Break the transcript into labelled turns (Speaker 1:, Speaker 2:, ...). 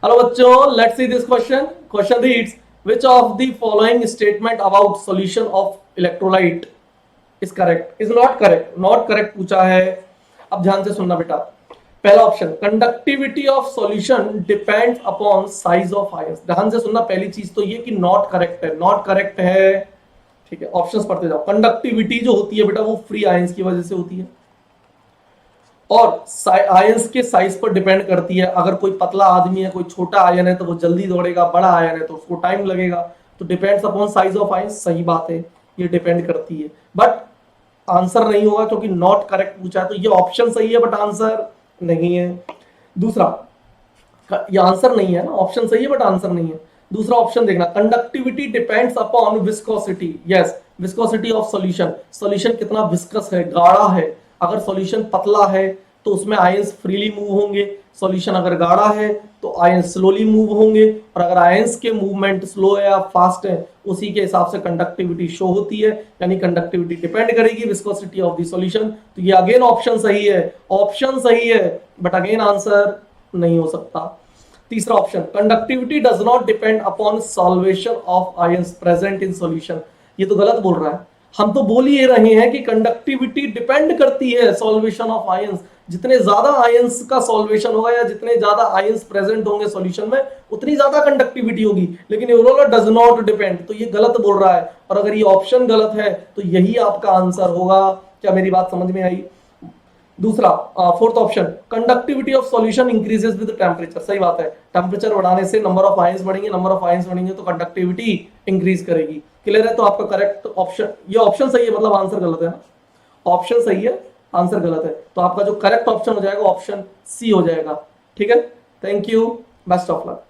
Speaker 1: Hello बच्चों, let's see this question. Question reads, which of the following statement about solution of electrolyte is correct? is not correct. not correct पूछा है. अब ध्यान से सुनना बेटा. पहला option, conductivity of solution depends upon size of ions. ध्यान से सुनना. पहली चीज तो ये कि नॉट करेक्ट है. नॉट करेक्ट है. ठीक है, ऑप्शंस पढ़ते जाओ. कंडक्टिविटी जो होती है बेटा वो फ्री आयंस की वजह से होती है और आयंस के साइज पर डिपेंड करती है. अगर कोई पतला आदमी है, कोई छोटा आयन है तो वो जल्दी दौड़ेगा, बड़ा आयन है तो उसको टाइम लगेगा. तो depends upon size of ions. सही बात है, ये डिपेंड करती है. बट आंसर नहीं होगा क्योंकि नॉट करेक्ट पूछा है. तो ये ऑप्शन सही है बट आंसर नहीं है. दूसरा, ये आंसर नहीं है ना, ऑप्शन सही है बट आंसर नहीं है. दूसरा ऑप्शन देखना, conductivity depends upon viscosity. Yes, viscosity of solution. Solution कितना विस्कस है, गाढ़ा है. अगर सॉल्यूशन पतला है तो उसमें आयंस फ्रीली मूव होंगे. सॉल्यूशन अगर गाढ़ा है तो आयंस स्लोली मूव होंगे. और अगर आयंस के मूवमेंट स्लो है या फास्ट है, उसी के हिसाब से कंडक्टिविटी शो होती है. यानी कंडक्टिविटी डिपेंड करेगी विस्कोसिटी ऑफ द सॉल्यूशन. तो ये अगेन ऑप्शन सही है. ऑप्शन सही है बट अगेन आंसर नहीं हो सकता. तीसरा option, conductivity does not depend upon solvation of ions present in solution. ये तो गलत बोल रहा है. हम तो बोल ही रहे हैं कि कंडक्टिविटी डिपेंड करती है सॉल्वेशन ऑफ आयंस. जितने ज्यादा आयंस का सॉल्वेशन होगा या जितने ज्यादा आयंस प्रेजेंट होंगे सॉल्यूशन में, उतनी ज्यादा कंडक्टिविटी होगी. लेकिन ये बोला डज नॉट डिपेंड, तो ये गलत बोल रहा है. और अगर ये ऑप्शन गलत है तो यही आपका आंसर होगा. क्या मेरी बात समझ में आई? दूसरा, fourth option, conductivity of solution increases with temperature. सही बात है. टेम्परेचर बढ़ाने से नंबर ऑफ आयंस बढ़ेंगे. नंबर ऑफ आयंस बढ़ेंगे तो कंडक्टिविटी इंक्रीज करेगी. क्लियर है? तो आपका करेक्ट ऑप्शन, ये ऑप्शन सही है मतलब आंसर गलत है ना. ऑप्शन सही है, आंसर गलत है. तो आपका जो करेक्ट ऑप्शन हो जाएगा ऑप्शन सी हो जाएगा. ठीक है, thank you, best of luck.